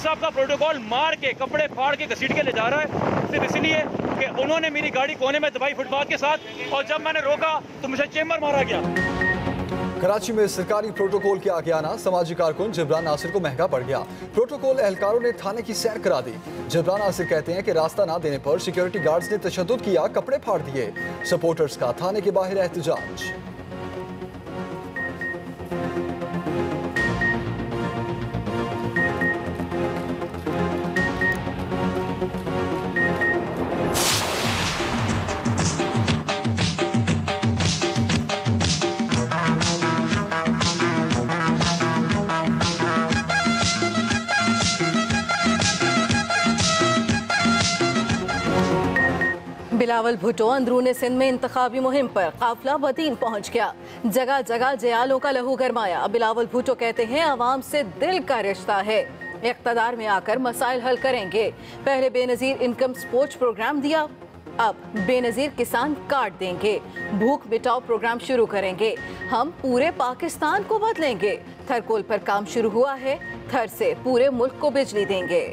साहब का प्रोटोकॉल मार के, कपड़े फाड़ के, घसीट के ले जा रहा है, सिर्फ इसलिए कि उन्होंने मेरी गाड़ी कोने में दबाई फुटपाथ के साथ, और जब मैंने रोका तो मुझे चेंबर मारा गया। कराची में सरकारी प्रोटोकॉल के आगे आना समाजी कारकुन जिब्रान नासिर को महंगा पड़ गया। प्रोटोकॉल एहलकारों ने थाने की सैर करा दी। जिब्रान नासिर कहते हैं कि रास्ता ना देने पर सिक्योरिटी गार्ड्स ने तशद्दुद किया, कपड़े फाड़ दिए। सपोर्टर्स का थाने के बाहर एहतजाज। बिलावल भुट्टो अंदरूनी सिंध में इंतखाबी मुहिम पर काफिला बदीन पहुंच गया। जगह जगह जयालों का लहू गरमाया। बिलावल भुट्टो कहते हैं अवाम से दिल का रिश्ता है, इक़्तिदार में आकर मसाइल हल करेंगे। पहले बेनज़ीर इनकम सपोर्ट प्रोग्राम दिया, अब बेनज़ीर किसान कार्ड देंगे। भूख मिटाओ प्रोग्राम शुरू करेंगे। हम पूरे पाकिस्तान को बदलेंगे। थरकोल पर काम शुरू हुआ है, थर से पूरे मुल्क को बिजली देंगे।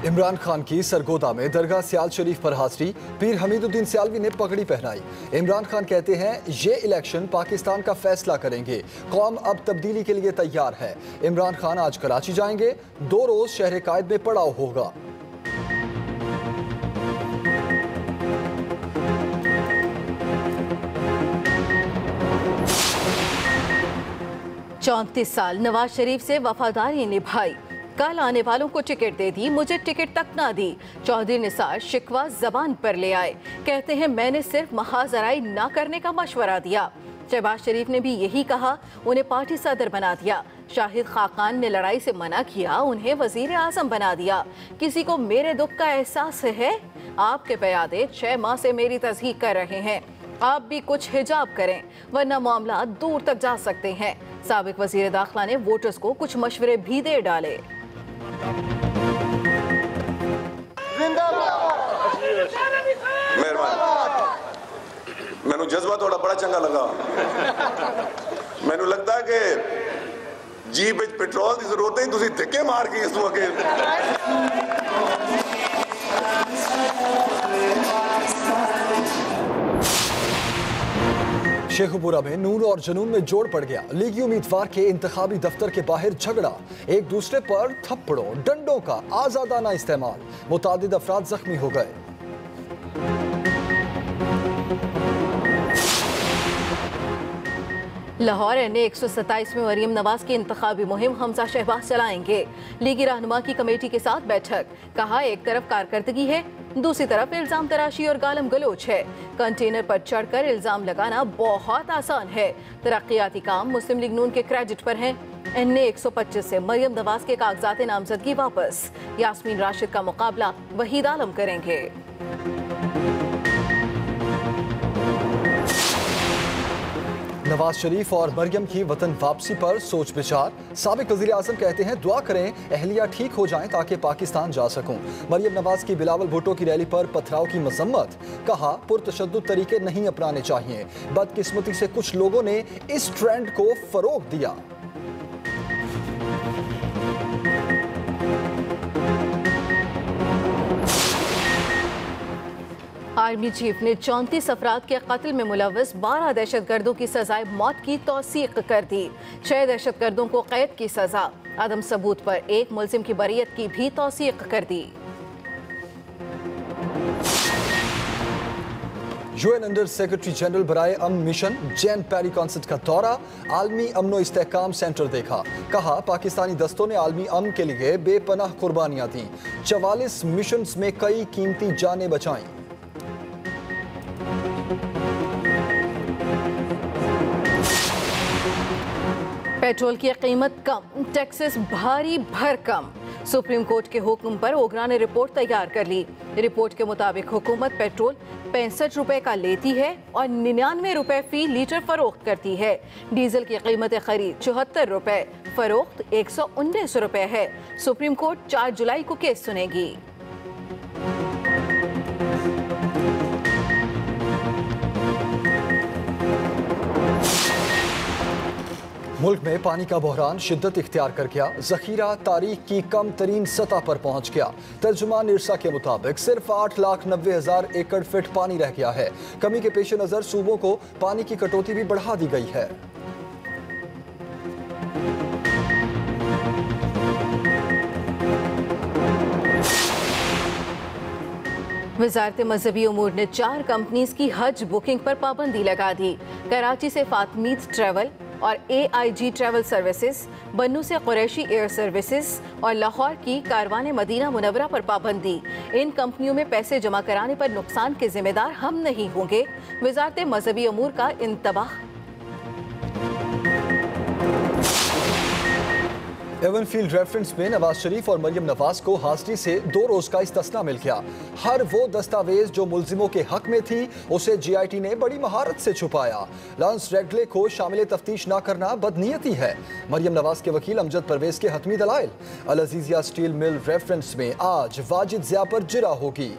इमरान खान की सरगोदा में दरगाह सियाल शरीफ पर हाजिरी, पीर हमीदुद्दीन सियालवी ने पगड़ी पहनाई। इमरान खान कहते हैं ये इलेक्शन पाकिस्तान का फैसला करेंगे, कौम अब तब्दीली के लिए तैयार है। इमरान खान आज कराची जाएंगे, 2 रोज शहर कायद में पड़ाव होगा। चौंतीस साल नवाज शरीफ से वफादारी निभाई, कल आने वालों को टिकट दे दी, मुझे टिकट तक ना दी। चौधरी निसार शिकवा जबान पर ले आए, कहते हैं मैंने सिर्फ महाजराई ना करने का मशवरा दिया। शहबाज शरीफ ने भी यही कहा, उन्हें पार्टी सदर बना दिया। शाहिद खाकान ने लड़ाई से मना किया, उन्हें वजीर आजम बना दिया। किसी को मेरे दुख का एहसास है? आपके प्यादे 6 माह से मेरी तस्दीक कर रहे हैं। आप भी कुछ हिजाब करें वरना मामला दूर तक जा सकते हैं। साबिक वजीर दाखिला ने वोटर्स को कुछ मशवरे भी दे डाले। मैनू जज्बा थोड़ा बड़ा चंगा लगा। मैनू लगता है कि जीप पेट्रोल की जरूरत नहीं, तुसी धक्के मार के इस अगे शेखुपुरा में नून और जनून में जोड़ पड़ गया। लीगी उम्मीदवार के इंतखाबी दफ्तर के बाहर झगड़ा, एक दूसरे पर थप्पड़ों डंडों का आजादाना इस्तेमाल, मुतादिद अफराद जख्मी हो गए। लाहौर एनए 127 में मरीम नवाज की इंतखाबी मुहिम हमजा शहबाज चलाएंगे। लीगी रहनुमा की कमेटी के साथ बैठक, कहा एक तरफ कारकर्दगी है, दूसरी तरफ इल्जाम तराशी और गालम गलोच है। कंटेनर पर चढ़कर इल्जाम लगाना बहुत आसान है। तरक्याती काम मुस्लिम लीग नून के क्रेडिट पर हैं। एनए 125 से मरियम नवाज के कागजात नामजदगी वापस, यास्मीन राशिद का मुकाबला वहीद आलम करेंगे। नवाज शरीफ और मरियम की वतन वापसी पर सोच विचार, साबिक वज़ीर आज़म कहते हैं दुआ करें अहलिया ठीक हो जाएं ताकि पाकिस्तान जा सकूं। मरियम नवाज की बिलावल भुट्टो की रैली पर पथराव की मजम्मत, कहा पुरतशद्दुद तरीके नहीं अपनाने चाहिए, बदकिस्मती से कुछ लोगों ने इस ट्रेंड को फरोग दिया। आर्मी चीफ ने 34 अफराद के कत्ल में मुलव्वस 12 दहशतगर्दों की सजाए मौत की तौसीक कर दी। 6 दहशतगर्दों को कैद की सजा, अदम सबूत पर एक मुलजिम की बरीयत की भी तौसीक कर दी। यूएन अंडर सेक्रेटरी जनरल बराए अमन मिशन जैन पेरी कॉन्सर्ट का दौरा, आलमी अमनो इस्तेहकाम सेंटर देखा, कहा पाकिस्तानी दस्तों ने आलमी अमन के लिए बेपनाह कुर्बानियां दी, 44 मिशन में कई कीमती जानें बचाई। पेट्रोल की कीमत कम, टैक्सेस भारी भरकम। सुप्रीम कोर्ट के हुक्म पर ओगरा ने रिपोर्ट तैयार कर ली। रिपोर्ट के मुताबिक हुकूमत पेट्रोल 65 रुपए का लेती है और 99 रुपए फी लीटर फरोख्त करती है। डीजल की कीमत खरीद 74 रुपए, फरोख्त 119 रुपए है। सुप्रीम कोर्ट 4 जुलाई को केस सुनेगी। मुल्क में पानी का बहरान शिद्दत इख्तियार कर गया। जखीरा तारीख की कम तरीन सतह पर पहुंच गया। तर्जुमान निरसा के मुताबिक सिर्फ 8,90,000 एकड़ फीट पानी रह गया है। कमी के पेश नजर सूबों को पानी की कटौती भी बढ़ा दी गई है। वजारत मजहबी उमूर ने 4 कंपनीज की हज बुकिंग पर पाबंदी लगा दी। कराची से फातमीद ट्रैवल और AIG ट्रैवल सर्विसेज, बन्नू से कुरैशी एयर सर्विसेज और लाहौर की कारवान मदीना मुनव्वरा पर पाबंदी। इन कंपनियों में पैसे जमा कराने पर नुकसान के जिम्मेदार हम नहीं होंगे। वजारत मजहबी उमूर का इंतबाह। एवनफील्ड रेफरेंस में नवाज शरीफ और मरियम नवाज को हाजिरी से 2 रोज का इस्तिस्ना मिल गया। हर वो दस्तावेज जो मुल्जिमों के हक में थी उसे GIT ने बड़ी महारत से छुपाया। लांस रेगले को शामिल तफ्तीश न करना बदनीयती है। मरियम नवाज के वकील अमजद परवेज के हतमी दलाइल। अल अजीजिया स्टील मिल रेफरेंस में आज वाजिद ज़िया पर जिरा होगी।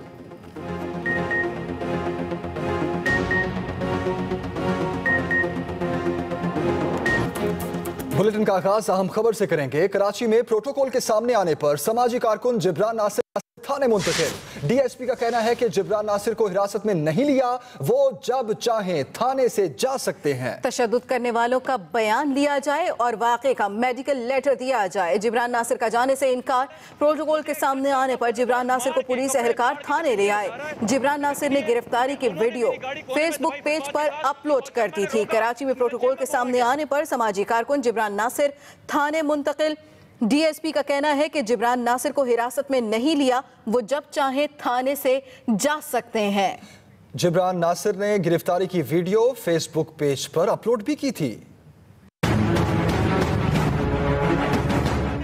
बुलेटिन का आगाज अहम खबर से करेंगे। कराची में प्रोटोकॉल के सामने आने पर समाजी कारकुन जिब्रान नासिर थाने मुंतकिल। DSP का कहना है कि जिब्रान नासिर को हिरासत में नहीं लिया, वो जब चाहें थाने से जा सकते हैं। तशद्दुद करने वालों का बयान लिया जाए और वाक़े का मेडिकल लेटर दिया जाए। जिब्रान नासिर का जाने से इनकार। प्रोटोकॉल के सामने आने पर जिब्रान नासिर को पुलिस एहलकार थाने ले आए। जिब्रान नासिर ने गिरफ्तारी की वीडियो फेसबुक पेज पर अपलोड कर दी थी। कराची में प्रोटोकॉल के सामने आने पर समाजी कारकुन जिब्रान नासिर थाने मुंतकिल। DSP का कहना है कि जिब्रान नासिर को हिरासत में नहीं लिया, वो जब चाहे थाने से जा सकते हैं। जिब्रान नासिर ने गिरफ्तारी की वीडियो फेसबुक पेज पर अपलोड भी की थी।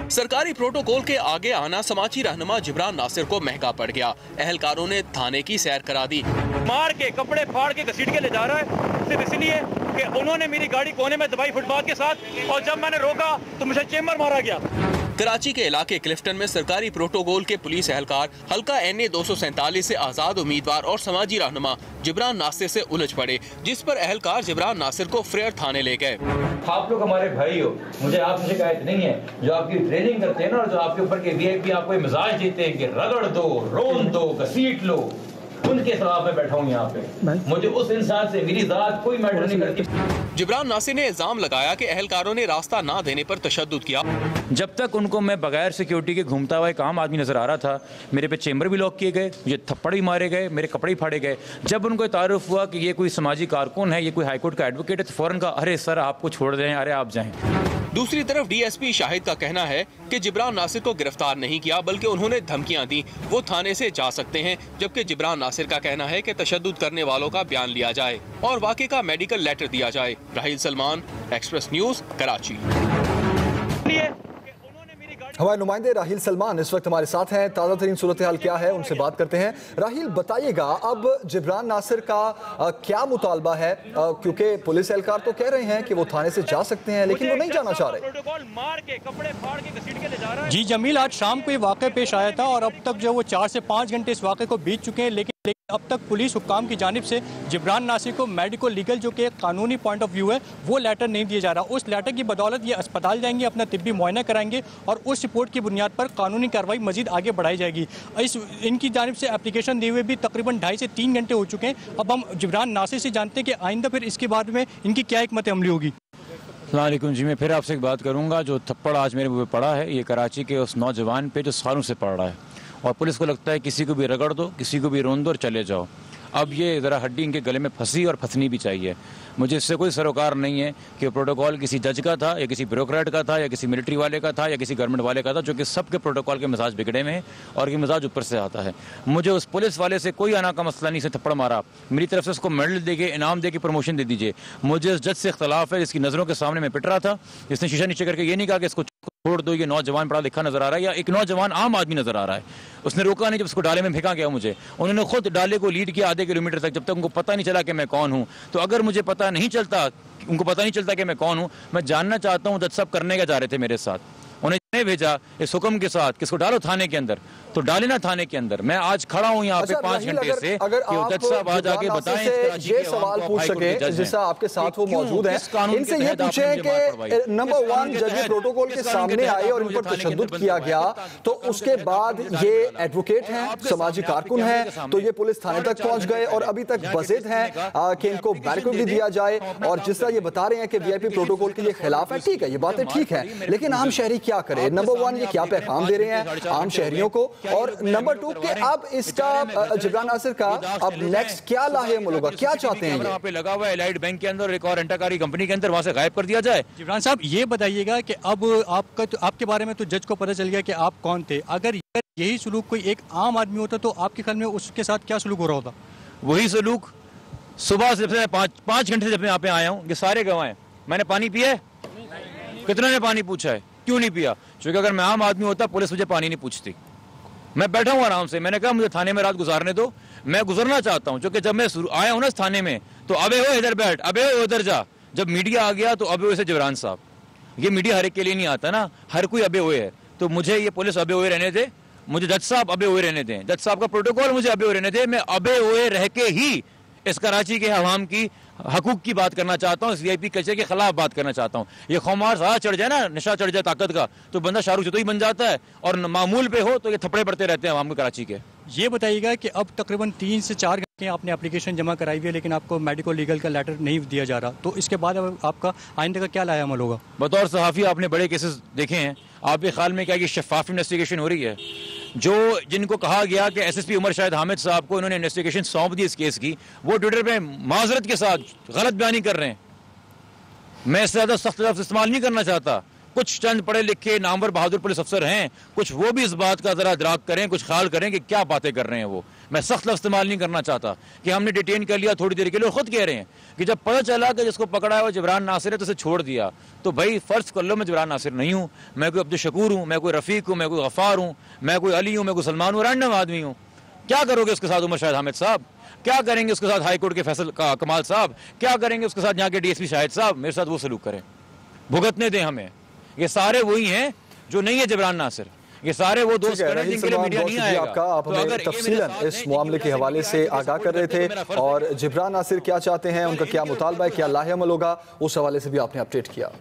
सरकारी प्रोटोकॉल के आगे आना समाजी रहनुमा जिब्रान नासिर को महंगा पड़ गया। एहलकारों ने थाने की सैर करा दी। मार के कपड़े फाड़ के घसीट के ले जा रहा है सिर्फ इसलिए कि उन्होंने मेरी गाड़ी कोने में दबाई फुटपाथ के साथ, और जब मैंने रोका तो मुझे चेम्बर मारा गया। कराची के इलाके क्लिफ्टन में सरकारी प्रोटोकॉल के पुलिस एहलकार हल्का NA 247 से आजाद उम्मीदवार और समाजी रहनुमा जिब्रान नासिर से उलझ पड़े, जिस पर एहलकार जिब्रान नासिर को फ्रेयर थाने ले गए। आप लोग हमारे भाई हो, मुझे आपसे शिकायत नहीं है। जो आपकी ट्रेनिंग करते हैं ना, और जो आपके ऊपर के VIP आपको ये मिजाज देते हैं कि रगड़ दो, रोन दो, घसीट लो, उनके खिलाफ मैं बैठा हूँ यहाँ पे। मुझे उस इंसान से मेरी जात कोई मैटर नहीं करती। जिब्रान नासिर ने इल्जाम लगाया कि एहलकारों ने रास्ता ना देने पर तशद्दुद किया। जब तक उनको मैं बगैर सिक्योरिटी के घूमता हुआ एक आम आदमी नजर आ रहा था, मेरे पे चेम्बर भी लॉक किए गए, मुझे थप्पड़ भी मारे गए, मेरे कपड़े भी फाड़े गए। जब उनको तारुफ हुआ कि ये कोई समाजी कारकुन है, ये कोई हाईकोर्ट का एडवोकेट है, तो फौरन कहा, अरे सर आपको छोड़ दें, अरे आप जाएं। दूसरी तरफ DSP शाहिद का कहना है कि जिब्रान नासिर को गिरफ्तार नहीं किया, बल्कि उन्होंने धमकियां दी, वो थाने से जा सकते हैं। जबकि जिब्रान नासिर का कहना है कि तशद्दुद करने वालों का बयान लिया जाए और वाक़े का मेडिकल लेटर दिया जाए। Rahil Salman, express news, Karachi. हमारे नुमाइंदे राहिल सलमान इस वक्त हमारे साथ हैं। ताज़ा तरीन सूरत हाल क्या है, उनसे बात करते हैं। राहिल, बताइएगा अब जिब्रान नासिर का क्या मुतालबा है, क्योंकि पुलिस एहलकार तो कह रहे हैं कि वो थाने से जा सकते हैं, लेकिन वो नहीं जाना चाह रहे। जी जमील, आज शाम को ये वाक़या पेश आया था और अब तक जो वो 4 से 5 घंटे इस वाक़े को बीत चुके हैं, लेकिन अब तक पुलिस हुक्काम की जानिब से जिब्रान नासिर को मेडिकल लीगल जो कि एक कानूनी पॉइंट ऑफ व्यू है, वो लेटर नहीं दिया जा रहा। उस लेटर की बदौलत ये अस्पताल जाएंगे, अपना तिब्बी मुआयना कराएंगे और उस रिपोर्ट की बुनियाद पर कानूनी कार्रवाई मजीद आगे बढ़ाई जाएगी। इनकी जानिब से एप्लीकेशन दिए हुए भी तकरीबन 2.5 से 3 घंटे हो चुके हैं। अब हम जिब्रान नासिर से जानते हैं कि आइंदा फिर इसके बाद में इनकी क्या हिकमत अमली होगी। अस्सलामुअलैकुम जी, मैं फिर आपसे एक बात करूँगा। जो थप्पड़ आज मेरे मुँह पे पड़ा है, ये कराची के उस नौजवान पे जो सालों से पड़ रहा है, और पुलिस को लगता है किसी को भी रगड़ दो, किसी को भी रोन दो और चले जाओ। अब ये ज़रा हड्डी इनके गले में फंसी और फंसनी भी चाहिए। मुझे इससे कोई सरोकार नहीं है कि प्रोटोकॉल किसी जज का था या किसी ब्यूरोक्रेट का था या किसी मिलिट्री वाले का था या किसी गवर्नमेंट वाले का था, जो कि सबके प्रोटोकॉल के मिजाज बिगड़े में है और ये मिजाज ऊपर से आता है। मुझे उस पुलिस वाले से कोई आना का मसला नहीं, से थप्पड़ मारा, मेरी तरफ से उसको मेडल देके, इनाम देके प्रमोशन दे दीजिए। मुझे उस जज से इख्तलाफ है जिसकी नज़रों के सामने मैं पिट रहा था, जिसने शीशा नीचे करके ये नहीं कहा कि इसको छोड़ दो, ये नौजवान पढ़ा लिखा नजर आ रहा है, या एक नौजवान आम आदमी नजर आ रहा है। उसने रोका नहीं जब उसको डाले में फेंका गया मुझे। उन्होंने खुद डाले को लीड किया आधे किलोमीटर तक, जब तक उनको पता नहीं चला कि मैं कौन हूँ। तो अगर मुझे पता नहीं चलता, उनको पता नहीं चलता कि मैं कौन हूँ, मैं जानना चाहता हूँ जज साहब करने क्या जा रहे थे मेरे साथ। उन्हें नहीं भेजा इस हुक्म के साथ, किसको डालो थाने के अंदर, तो डाले ना थाने के अंदर। मैं आज खड़ा हूँ यहाँ पे 5 घंटे से, अगर आप जज साहब आज आके बताएं ये सवाल पूछ सके जिससे आपके साथ वो मौजूद हैं, इनसे ये पूछें कि नंबर 1 जज प्रोटोकॉल के सामने आए और इन पर तशद्दुद किया गया, तो उसके बाद ये एडवोकेट हैं, समाजी कारकुन हैं, तो ये पुलिस थाने तक पहुंच गए और अभी तक बजिद हैं कि इनको बैरिकेड भी दिया जाए, और जिस तरह ये बता रहे हैं कि वीआईपी प्रोटोकॉल के ये खिलाफ है, ठीक है, ये बातें ठीक है, लेकिन आम शहरी क्या करे? नंबर 1 ये क्या पैगाम दे रहे हैं आम शहरियों को, और नंबर 2 कि अब इसका जिब्रान नासिर का अब नेक्स्ट क्या लाहेअमल होगा, क्या चाहते हैं? वहाँ पे लगा हुआ है एलाइड बैंक के अंदर, एक और अंटाकारी कंपनी के अंदर, वहाँ से गायब कर दिया जाए। जिब्रान साहब ये बताइएगा कि अब आपका तो आपके बारे में तो जज को पता चल गया कि आप कौन थे, अगर यही सलूक कोई एक आम आदमी होता तो आपके ख्याल में उसके साथ क्या सलूक हो रहा होता? वही सलूक सुबह से 5 घंटे से जब मैं यहाँ पे आया हूँ, ये सारे गवाह हैं। मैंने पानी पिया है? कितने ने पानी पूछा है? क्यों नहीं पिया? क्योंकि अगर मैं आम आदमी होता पुलिस मुझे पानी नहीं पूछती। मैं बैठा हूँ आराम से, मैंने कहा मुझे थाने में रात गुजारने दो, मैं गुजरना चाहता हूँ, क्योंकि जब मैं आया हूँ ना थाने में तो अबे हो इधर बैठ, अबे हो इधर जा। जब मीडिया आ गया तो अबे हो से जिब्रान साहब, ये मीडिया हर एक के लिए नहीं आता ना, हर कोई अबे हुए है, तो मुझे ये पुलिस अबे हुए रहने दे, मुझे जज साहब अबे हुए रहने दें, जज साहब का प्रोटोकॉल मुझे अबे हुए रहने दे, मैं अबे हुए रह के ही इस कराची के अवाम की हकूक की बात करना चाहता हूँ, इस वीआईपी कल्चर के खिलाफ बात करना चाहता हूँ। ये खौमार सारा चढ़ जाए ना, नशा चढ़ जाए ताकत का, तो बंदा शाहरुख चतुई बन जाता है, और मामूल पे हो तो ये थप्पड़े पड़ते रहते हैं अवाम को कराची के। ये बताइएगा कि अब तकरीबन 3 से 4 घंटे आपने एप्लीकेशन जमा कराई हुई है, लेकिन आपको मेडिको लीगल का लेटर नहीं दिया जा रहा, तो इसके बाद अब आपका आइंदे का क्या लायाअमल होगा? बतौर सहाफ़ी आपने बड़े केसेस देखे हैं, आपके ख्याल में क्या ये शफाफ इन्वेस्टिगेशन हो रही है? जो जिनको कहा गया कि एसएसपी उमर शाहिद हामिद साहब को इन्होंने इन्वेस्टिगेशन सौंप दी इस केस की, वो ट्विटर पे माजरत के साथ गलत बयानी कर रहे हैं। मैं इससे ज़्यादा सख्त लफ्ज़ इस्तेमाल नहीं करना चाहता। कुछ चंद पढ़े लिखे नामवर बहादुर पुलिस अफसर हैं, कुछ वो भी इस बात का ज़रा इदराक करें, कुछ ख्याल करें कि क्या बातें कर रहे हैं वो। मैं सख्त लफ्ज़ इस्तेमाल नहीं करना चाहता कि हमने डिटेन कर लिया थोड़ी देर के लिए। खुद कह रहे हैं कि जब पता चला कि जिसको पकड़ा है वो जिब्रान नासिर है तो उसे छोड़ दिया, तो भाई फ़र्ज़ कर लो मैं जिब्रान नासिर नहीं हूँ, मैं कोई अब्दुल शकूर हूँ, मैं कोई रफ़ीक हूँ, मैं कोई गफ़ार हूँ, मैं कोई अली हूँ, मैं कोई सलमान हूँ, रैंडम आदमी हूँ। क्या करोगे उसके साथ उमर शाहिद हामिद साहब? क्या करेंगे उसके साथ हाई कोर्ट के फैसल कमाल साहब? क्या करेंगे उसके साथ यहाँ के डीएसपी शाहिद साहब? मेरे साथ वो सलूक करें, भुगतने दें हमें। ये सारे वही हैं जो नहीं है जिब्रान नासिर, ये सारे वो दोस्त हैं जिनके लिए मीडिया नहीं आएगा। आपका आप हमें तफसीलन इस मामले के हवाले से आगाह कर रहे थे, और जिब्रान नासिर क्या चाहते हैं, उनका क्या मुतालबा है, क्या लाहेअमल होगा, उस हवाले से भी आपने अपडेट किया।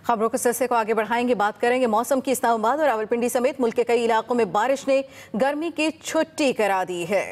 खबरों के सिलसिले को आगे बढ़ाएंगे, बात करेंगे मौसम की। इस्लामाबाद और रावलपिंडी समेत मुल्क के कई इलाकों में बारिश ने गर्मी की छुट्टी करा दी है।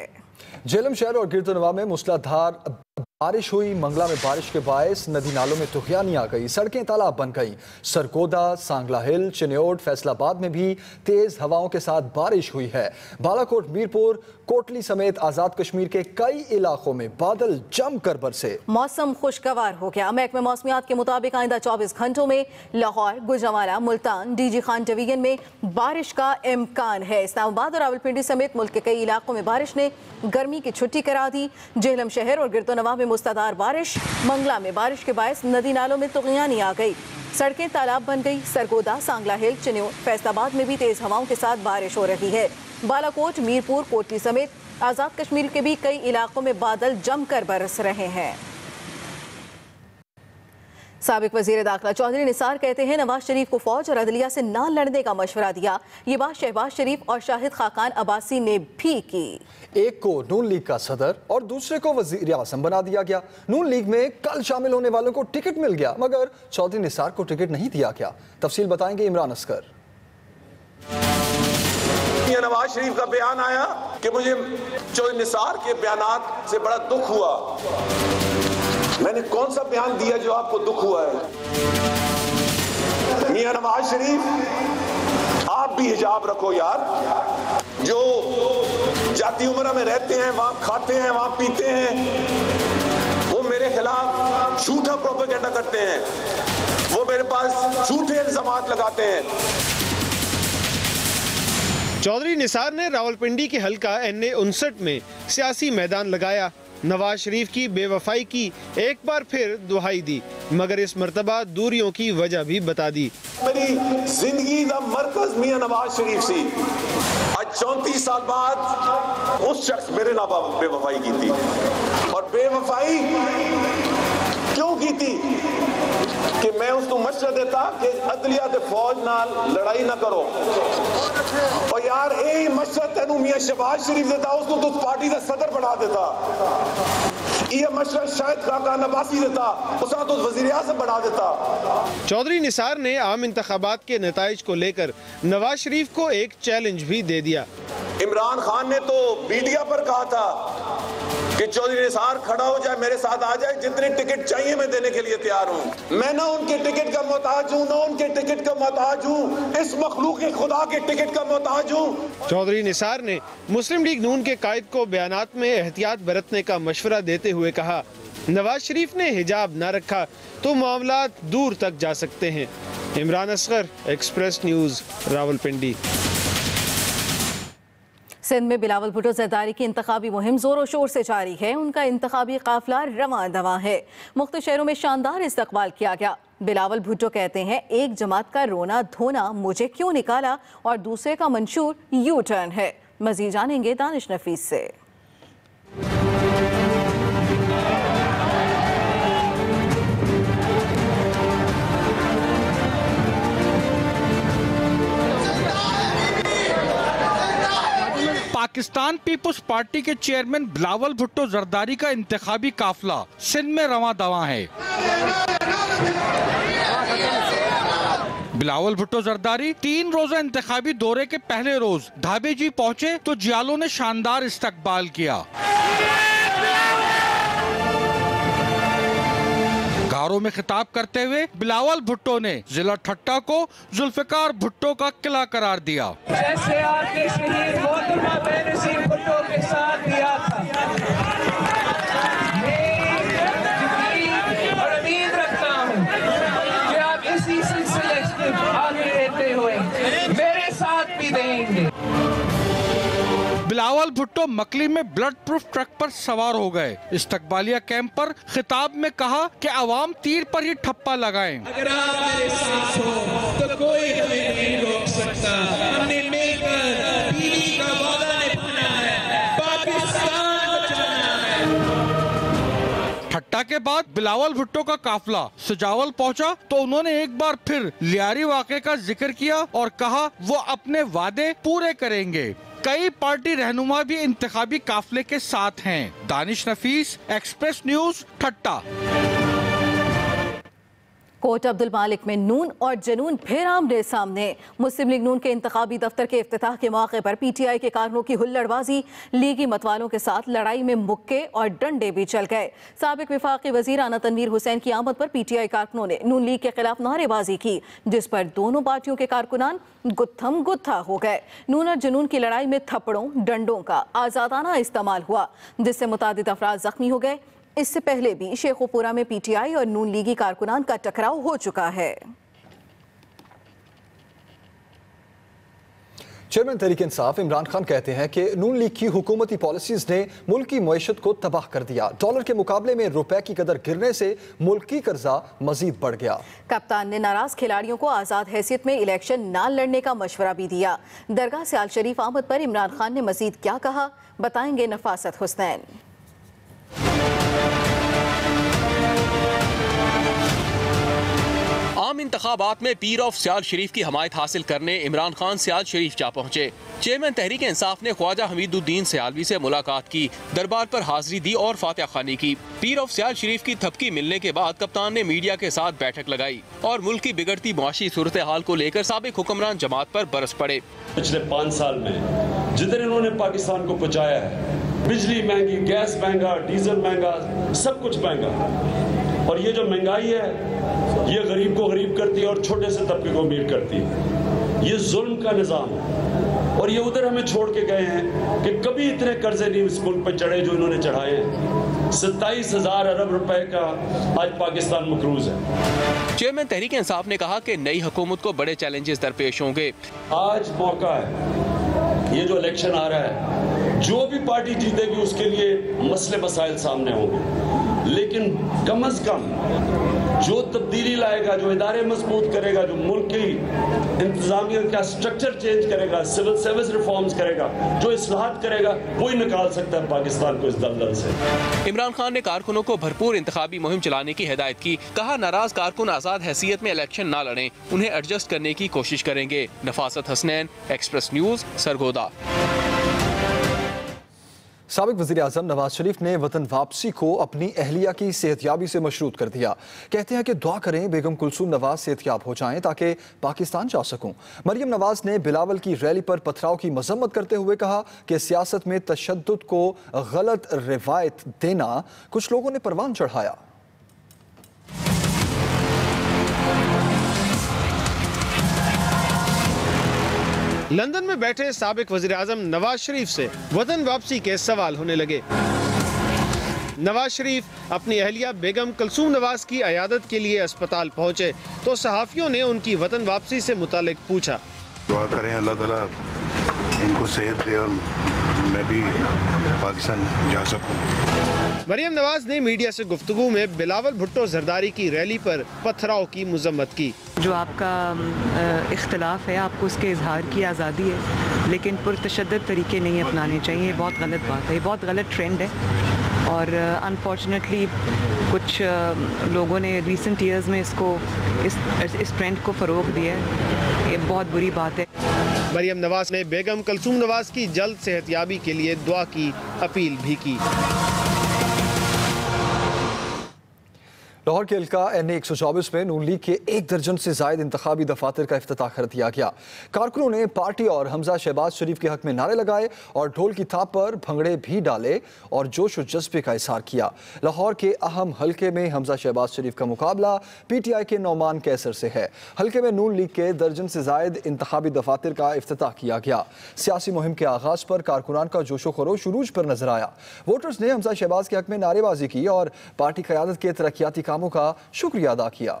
झेलम शहर और गिरदोनवा में मूसलाधार बारिश हुई। मंगला में बारिश के बायस नदी नालों में तुगयानी आ गई, सड़कें तालाब बन गई। सरगोदा, सांगला हिल, चिन्योट, फैसलाबाद में भी तेज हवाओं के साथ बारिश हुई है। बालाकोट, मीरपुर, कोटली समेत आजाद कश्मीर के कई इलाकों में बादल जमकर बरसे। मौसम खुशगवार हो गया। महकमे मौसमियात के मुताबिक आइंदा 24 घंटों में लाहौर, गुजरांवाला, मुल्तान, डीजी खान डिवीजन में बारिश का इम्कान है। इस्लामाबाद और रावलपिंडी समेत मुल्क के कई इलाकों में बारिश ने गर्मी की छुट्टी करा दी। झेलम शहर और गिरदोनवा में मुस्तदार बारिश। मंगला में बारिश के बायस नदी नालों में तुगयानी आ गई, सड़कें तालाब बन गई। सरगोदा, सांगला हिल, चिन्योट, फैसलाबाद में भी तेज हवाओं के साथ बारिश हो रही है। बालाकोट, मीरपुर, कोटली समेत आजाद कश्मीर के भी कई इलाकों में बादल जमकर बरस रहे हैं। साबिक वजीर दाखिला चौधरी निसार कहते हैं नवाज शरीफ को फौज और अदलिया से ना लड़ने का मशवरा दिया। ये बात शहबाज शरीफ और शाहिद खाकान अब्बासी ने भी की। एक को नून लीग का सदर और दूसरे को वजीर आज़म बना दिया गया। नून लीग में कल शामिल होने वालों को टिकट मिल गया, मगर चौधरी निसार को टिकट नहीं दिया गया। तफसील बताएंगे इमरान अस्कर। नवाज शरीफ का बयान आया कि मुझे चौधरी निसार के बयानात से बड़ा दुख हुआ। मैंने कौन सा बयान दिया जो आपको दुख हुआ है? मियां नवाज शरीफ, आप भी हिजाब रखो यार। जो जाती उम्र में रहते हैं, वहां खाते हैं, वहां पीते हैं, वो मेरे खिलाफ झूठा प्रोपेगेंडा करते हैं, वो मेरे पास झूठे इल्जामात लगाते हैं। चौधरी निसार ने रावलपिंडी के हल्का NA 59 में सियासी मैदान लगाया। नवाज शरीफ की बेवफाई की एक बार फिर दुहाई दी, मगर इस मर्तबा दूरियों की वजह भी बता दी। मेरी जिंदगी का मरकज मियां नवाज शरीफ सी। आज 34 साल बाद उस शख्स मेरे नाम बेवफाई की थी। और बेवफाई क्यों की थी? कि मैं उसको मशवरा देता कि अदलिया ते फौज नाल लड़ाई ना करो और यार यही मशवरा तेनू मियां शहबाज शरीफ देता उसको तो पार्टी का सदर बना देता ये मशवरा शायद काका नवासी देता उसका तो वजीर आज़म बना देता। चौधरी निसार ने आम इंतखाबात के नताइज को लेकर नवाज शरीफ को एक चैलेंज भी दे दिया। इमरान खान ने तो मीडिया पर कहा था कि चौधरी निसार खड़ा हो जाए, मेरे साथ आ जाए, जितने टिकट चाहिए मैं देने के लिए तैयार हूँ। मैं ना उनके टिकट का मोहताज हूँ, ना उनके टिकट का मोहताज हूँ, इस मखलूक खुदा के टिकट का मोहताज हूँ। चौधरी निसार ने मुस्लिम लीग नून के कायद को बयानात में एहतियात बरतने का मशवरा देते हुए कहा, नवाज शरीफ ने हिजाब न रखा तो मामलात दूर तक जा सकते हैं। Imran Asghar, Express News, Rawalpindi. सिंध में बिलावल भुट्टो जरदारी की इंतखाबी मुहिम जोरों शोर से जारी है। उनका इंतखाबी काफिला रवां दवां है। मुख्तलिफ शहरों में शानदार इस्तकबाल किया गया। बिलावल भुट्टो कहते हैं, एक जमात का रोना धोना मुझे क्यों निकाला और दूसरे का मंशूर यू टर्न है। मजीद जानेंगे दानिश नफीस से। पाकिस्तान पीपुल्स पार्टी के चेयरमैन बिलावल भुट्टो जरदारी का इंतखाबी काफिला सिंध में रवां दवां है। बिलावल भुट्टो जरदारी 3 रोजा इंतखाबी दौरे के पहले रोज ढाबे जी पहुंचे तो जियालों ने शानदार इस्तकबाल किया। गारों में खिताब करते हुए बिलावल भुट्टो ने जिला ठट्टा को जुल्फिकार भुट्टो का किला करार दिया। जैसे आपके शहीद मोहतरमा बेनज़ीर भुट्टो के साथ दिया था, मैं और उम्मीद रखता हूँ कि आप इसी सिलसिले से आगे रहते हुए मेरे साथ भी देंगे। बिलावल भुट्टो मकली में ब्लड प्रूफ ट्रक पर सवार हो गए। इस्तकबालिया कैंप पर खिताब में कहा कि अवाम तीर पर ही ठप्पा लगाएं। अगर आप मेरे साथ हो तो कोई हमें नहीं रोक सकता। हमने मिलकर बीवी का वादा निभाना है, पाकिस्तान बचाना है। ठट्टा के बाद बिलावल भुट्टो का काफिला सजावल पहुंचा तो उन्होंने एक बार फिर लियारी वाक़े का जिक्र किया और कहा वो अपने वादे पूरे करेंगे। कई पार्टी रहनुमा भी इंतखाबी काफिले के साथ हैं। दानिश नफीस, एक्सप्रेस न्यूज, ठट्टा। कोट अब्दुल मालिक में नून और जनून फिर आमने सामने। मुस्लिम लीग नून के इंतखाबी दफ्तर के इफ्तिताह के मौके पर PTI के कारकुनों की हुल्लड़बाजी, लीगी मतवालों के साथ लड़ाई में मुक्के और डंडे भी चल गए। साबिक विफाकी वजीर आना तनवीर हुसैन की आमद पर PTI कारकुनों ने नून लीग के खिलाफ नारेबाजी की, जिस पर दोनों पार्टियों के कारकुनान गुत्थम गुत्था हो गए। नून और जनून की लड़ाई में थप्पड़ों डंडों का आजादाना इस्तेमाल हुआ, जिससे मुतादिद अफराद जख्मी हो गए। इससे पहले भी शेखोपुरा में PTI और नून लीगी कारकुनान का टकराव हो चुका है। चेयरमैन तहरीक इंसाफ इमरान खान कहते हैं कि नून लीग की हुकूमती पॉलिसीज ने मुल्क की मईशत को तबाह कर दिया। डॉलर के मुकाबले में रुपए की कदर गिरने से मुल्क की कर्जा मजीद बढ़ गया। कप्तान ने नाराज खिलाड़ियों को आज़ाद हैसियत में इलेक्शन ना लड़ने का मशवरा भी दिया। दरगाह से आल शरीफ आमद पर इमरान खान ने मजीद क्या कहा, बताएंगे नफासत हुसैन। आम इंतखाबात में पीर ऑफ सियाल शरीफ की हमायत हासिल करने इमरान खान सियाल शरीफ जा पहुंचे। चेयरमैन तहरीक इंसाफ ने ख्वाजा हमीदुद्दीन सियालवी से मुलाकात की, दरबार पर हाजिरी दी और फातिहा खानी की। पीर ऑफ सियाल शरीफ की थपकी मिलने के बाद कप्तान ने मीडिया के साथ बैठक लगाई और मुल्क की बिगड़ती मुआशी सूरत हाल को लेकर साबिक हुक्मरान जमात पर बरस पड़े। पिछले 5 साल में जितने इन्होंने पाकिस्तान को पहुंचाया है, बिजली महंगी, गैस महंगा, डीजल महंगा, सब कुछ महंगा, और ये जो महंगाई है ये गरीब को गरीब करती है और छोटे से तबके को अमीर करती है। ये जुल्म का निज़ाम है और ये उधर हमें छोड़ के गए हैं कि कभी इतने कर्जे नहीं इस मुल्क पर चढ़े जो इन्होंने चढ़ाए हैं। 27,000 अरब रुपए का आज पाकिस्तान मकरूज है। चेयरमैन तहरीक इंसाफ ने कहा कि नई हुकूमत को बड़े चैलेंजेस दरपेश होंगे। आज मौका है, ये जो इलेक्शन आ रहा है, जो भी पार्टी जीतेगी उसके लिए मसले मसाइल सामने होंगे, लेकिन कम अज कम जो तब्दीली लाएगा, जो इदारे मजबूत करेगा, जो मुल्क की इंतजामिया का स्ट्रक्चर चेंज करेगा, सिविल सर्विस रिफॉर्म्स करेगा, जो इस्लाहात करेगा, वही निकाल सकता है पाकिस्तान को इस दलदल से। इमरान खान ने कारकुनों को भरपूर इंतखाबी मुहिम चलाने की हिदायत की। कहा, नाराज कारकुन आज़ाद हैसियत में इलेक्शन ना लड़ें, उन्हें एडजस्ट करने की कोशिश करेंगे। नफासत हसनैन, एक्सप्रेस न्यूज़, सरगोदा। साबिक वज़ीर आज़म नवाज शरीफ ने वतन वापसी को अपनी अहलिया की सेहतयाबी से मशरूत कर दिया। कहते हैं कि दुआ करें बेगम कुलसूम नवाज सेहतयाब हो जाएं ताकि पाकिस्तान जा सकूं। मरियम नवाज ने बिलावल की रैली पर पथराव की मजम्मत करते हुए कहा कि सियासत में तशद्दुद को गलत रिवायत देना कुछ लोगों ने परवान चढ़ाया। लंदन में बैठे साबिक वज़ीर आज़म नवाज शरीफ से वतन वापसी के सवाल होने लगे। नवाज शरीफ अपनी अहलिया बेगम कुलसूम नवाज की अयादत के लिए अस्पताल पहुंचे तो सहाफ़ियों ने उनकी वतन वापसी से मुतालिक पूछा। दुआ करें अल्लाह ताला इनको सेहत दे और मैं भी पाकिस्तान जा सकूं। मरियम नवाज ने मीडिया से गुफ्तगू में बिलावल भुट्टो जरदारी की रैली पर पथराव की मजम्मत की। जो आपका इख्तलाफ है, आपको उसके इजहार की आज़ादी है, लेकिन पुरतशद्दुद तरीके नहीं अपनाने चाहिए। ये बहुत गलत बात है, ये बहुत गलत ट्रेंड है और अनफॉर्चुनेटली कुछ लोगों ने रिसेंट ईयर्स में इस ट्रेंड को फ़रोग़ दिया है। ये बहुत बुरी बात है। मरियम नवाज ने बेगम कुलसूम नवाज की जल्द सेहतयाबी के लिए दुआ की अपील भी की। लाहौर के हल्का NA 124 में नून लीग के 1 दर्जन से जायद इंतखाबी दफातर का इफ्तिताह कर दिया गया। कारकुनों ने पार्टी और हमजा शहबाज शरीफ के हक में नारे लगाए और ढोल की थाप पर भंगड़े भी डाले और जोश व जज्बे का इजहार किया। लाहौर के अहम हल्के में हमजा शहबाज शरीफ का मुकाबला PTI के नौमान कैसर से है। हल्के में नून लीग के दर्जन से जायद इंतखाबी दफातर का इफ्तिताह किया गया। सियासी मुहिम के आगाज पर कारकुनान का जोशो खरोश उरूज पर नजर आया। वोटर्स ने हमजा शहबाज के हक में नारेबाजी की और पार्टी क़यादत के तरक्याती कामों का शुक्रिया अदा किया।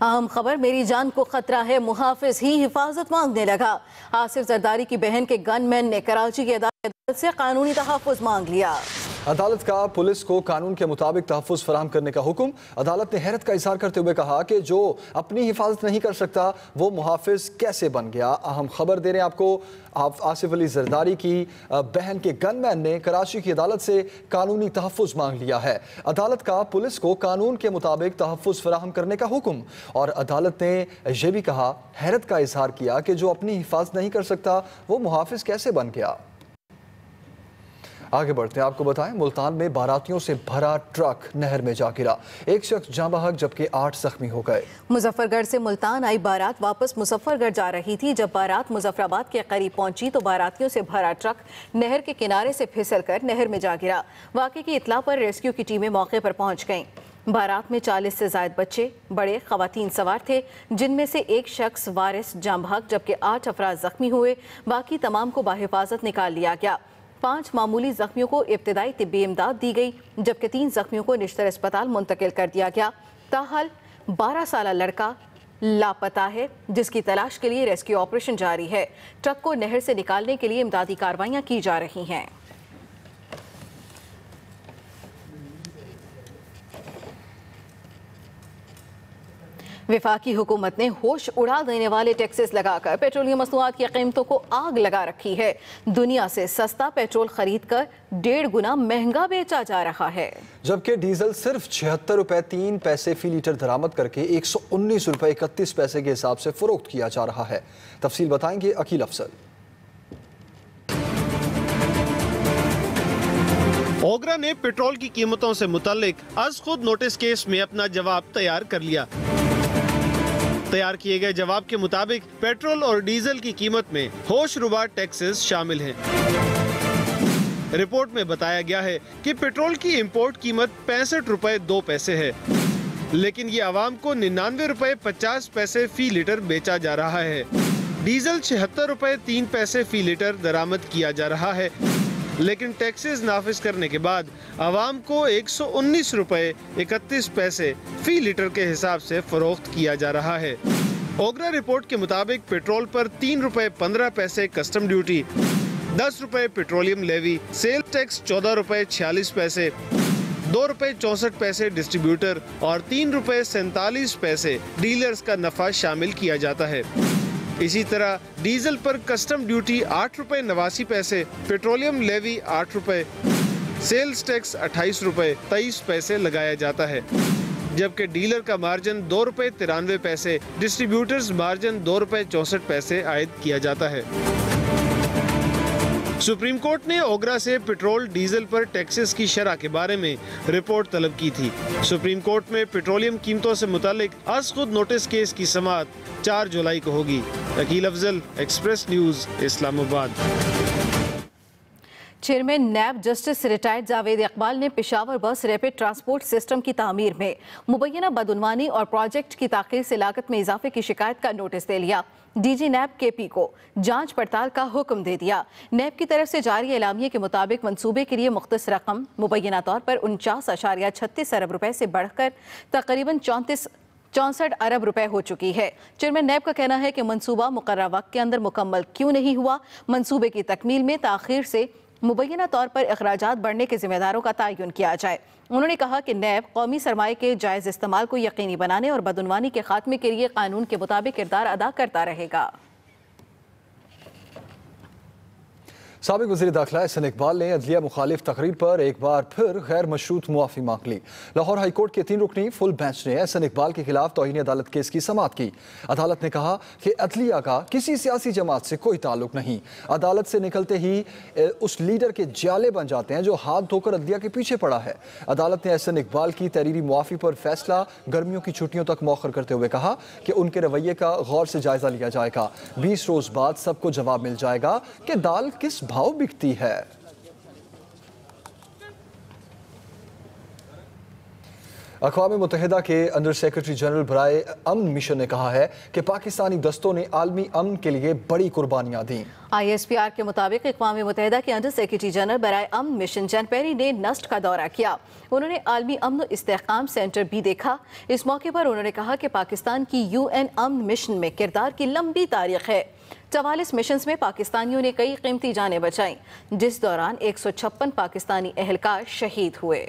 अहम खबर, मेरी जान को खतरा है, मुहाफिज ही हिफाजत मांगने लगा। आसिफ जरदारी की बहन के गनमैन ने कराची की अदालत से कानूनी तहफ़्फ़ुज़ मांग लिया। अदालत का पुलिस को कानून के मुताबिक तहफ़्फ़ुज़ फराहम करने का हुक्म। अदालत ने हैरत का इज़हार करते हुए कहा कि जो अपनी हिफाजत नहीं कर सकता वो मुहाफिज कैसे बन गया। अहम खबर दे रहे हैं आपको, आसिफ अली जरदारी की बहन के गनमैन ने कराची की अदालत से कानूनी तहफ़्फ़ुज़ मांग लिया है। अदालत का पुलिस को कानून के मुताबिक तहफ़्फ़ुज़ फराहम करने का हुक्म। और अदालत ने यह भी कहा, हैरत का इज़हार किया कि जो अपनी हिफाजत नहीं कर सकता वो मुहाफिज कैसे बन गया। आगे बढ़ते हैं, आपको बताएं मुल्तान में बारातियों से भरा ट्रक नहर में जा गिरा। एक शख्स जाँ बहक जबकि 8 जख्मी हो गए। मुजफ्फरगढ़ से मुल्तान आई बारात वापस मुजफ्फरगढ़ जा रही थी। जब बारात मुजफ्फराबाद के करीब पहुंची तो बारातियों से भरा ट्रक नहर के किनारे से फिसलकर नहर में जा गिरा। वाक़े की इत्ला पर रेस्क्यू की टीमें मौके पर पहुंच गईं। बारात में 40 से ज़ायद बच्चे, बड़े, ख़वातीन सवार थे, जिनमें से एक शख्स वारिस जाँ बहक जबकि 8 अफराद जख्मी हुए। बाकी तमाम को बाहिफाजत निकाल लिया गया। 5 मामूली जख्मियों को इब्तिदाई तिब्बी इमदाद दी गई जबकि 3 जख्मियों को निश्तर अस्पताल मुंतकिल कर दिया गया। ताहाल 12 साल लड़का लापता है जिसकी तलाश के लिए रेस्क्यू ऑपरेशन जारी है। ट्रक को नहर से निकालने के लिए इमदादी कार्रवाइयां की जा रही हैं। वफाकी हुकूमत ने होश उड़ा देने वाले टैक्सेस लगाकर पेट्रोलियम मसनूआत की कीमतों को आग लगा रखी है। दुनिया से सस्ता पेट्रोल खरीद कर 1.5 गुना महंगा बेचा जा रहा है, जबकि डीजल सिर्फ 76 रुपए 3 पैसे फी लीटर दरामद करके 119 रुपए 31 पैसे के हिसाब से फरोख्त किया जा रहा है। तफसील बताएंगे अकील अफसल। ओगरा ने पेट्रोल की कीमतों से मुतालिक आज खुद नोटिस केस में अपना जवाब तैयार कर लिया। तैयार किए गए जवाब के मुताबिक पेट्रोल और डीजल की कीमत में होशरुबा टैक्सेस शामिल हैं। रिपोर्ट में बताया गया है कि पेट्रोल की इंपोर्ट कीमत 65 रुपए 2 पैसे है, लेकिन ये आवाम को 99 रुपए 50 पैसे फी लीटर बेचा जा रहा है। डीजल 76 रुपए 3 पैसे फी लीटर दरामद किया जा रहा है, लेकिन टैक्सेस नाफिज करने के बाद आवाम को 119 रुपए 31 पैसे फी लीटर के हिसाब से फरोख्त किया जा रहा है। ओगरा रिपोर्ट के मुताबिक पेट्रोल पर 3 रुपए 15 पैसे कस्टम ड्यूटी, 10 रुपए पेट्रोलियम लेवी, सेल टैक्स 14 रुपए 46 पैसे, 2 रुपए 64 पैसे डिस्ट्रीब्यूटर और 3 रुपए 47 पैसे डीलर्स का नफा शामिल किया जाता है। इसी तरह डीजल पर कस्टम ड्यूटी 8 रुपए 89 पैसे, पेट्रोलियम लेवी 8 रुपए, सेल्स टैक्स 28 रुपए 23 पैसे लगाया जाता है, जबकि डीलर का मार्जिन 2 रुपए 93 पैसे, डिस्ट्रीब्यूटर्स मार्जिन 2 रुपए 64 पैसे आयद किया जाता है। सुप्रीम कोर्ट ने ओगरा से पेट्रोल डीजल पर टैक्सेस की शरह के बारे में रिपोर्ट तलब की थी। सुप्रीम कोर्ट में पेट्रोलियम कीमतों से मुतालिक आज खुद नोटिस केस की समाअत 4 जुलाई को होगी। Akeel Afzal, Express News, Islamabad. Chairman NAB justice retired Javed Iqbal ने पेशावर बस रैपिड ट्रांसपोर्ट सिस्टम की तामीर में मुबैना बदउनवानी और प्रोजेक्ट की ताख़ीर से लागत में इजाफे की शिकायत का नोटिस दे लिया। डीजी नैब केपी को जांच पड़ताल का हुक्म दे दिया। नैब की तरफ से जारी एलामिये के मुताबिक मंसूबे के लिए मुख्तस रकम मुबैना तौर पर 49.36 अरब रुपए से बढ़कर तकरीबन 64 अरब रुपए हो चुकी है। चेयरमैन नैब का कहना है कि मंसूबा मुकर्रर वक्त के अंदर मुकम्मल क्यों नहीं हुआ। मंसूबे की तकमील में ताख़ीर से मुबैना तौर पर अखराजात बढ़ने के जिम्मेदारों का तयन किया जाए। उन्होंने कहा कि नैब कौमी सरमाए के जायज़ इस्तेमाल को यकीनी बनाने और बदउनवानी के खात्मे के लिए कानून के मुताबिक किरदार अदा करता रहेगा। साबिक वज़ीर दाखिला एहसन इकबाल ने अदलिया मुखालिफ तकरीर पर एक बार फिर गैर मशरूत मुआफ़ी मांग ली। लाहौर हाई कोर्ट के 3 रुकनी फुल बेंच ने एहसन इकबाल के खिलाफ तौहीन अदालत केस की समाअत की। अदालत ने कहा कि अदलिया का किसी सियासी जमात से कोई ताल्लुक नहीं। अदालत से निकलते ही उस लीडर के जाले बन जाते हैं जो हाथ धोकर अदलिया के पीछे पड़ा है। अदालत ने एहसन इकबाल की तहरीरी मुआफ़ी पर फैसला गर्मियों की छुट्टियों तक मौखर करते हुए कहा कि उनके रवैये का गौर से जायजा लिया जाएगा। 20 रोज बाद सबको जवाब मिल जाएगा कि दाल किस भाव बिकती है। अक़वाम मुत्तहिदा के अंडर सेक्रेटरी जनरल बराए अमन मिशन ने कहा है कि पाकिस्तानी दस्तों ने आलमी अमन के लिए बड़ी कुर्बानियां दी। ISPR के मुताबिक अक़वाम मुत्तहिदा के अंडर सेक्रेटरी जनरल बराए अमन मिशन जनपेरी ने नस्ट का दौरा किया। उन्होंने आलमी अमन इस्तेहकाम सेंटर भी देखा। इस मौके पर उन्होंने कहा कि पाकिस्तान की UN अमन मिशन में किरदार की लंबी तारीख है। 44 मिशन में पाकिस्तानियों ने कई कीमती जानें बचाईं, जिस दौरान 156 पाकिस्तानी एहलकार शहीद हुए।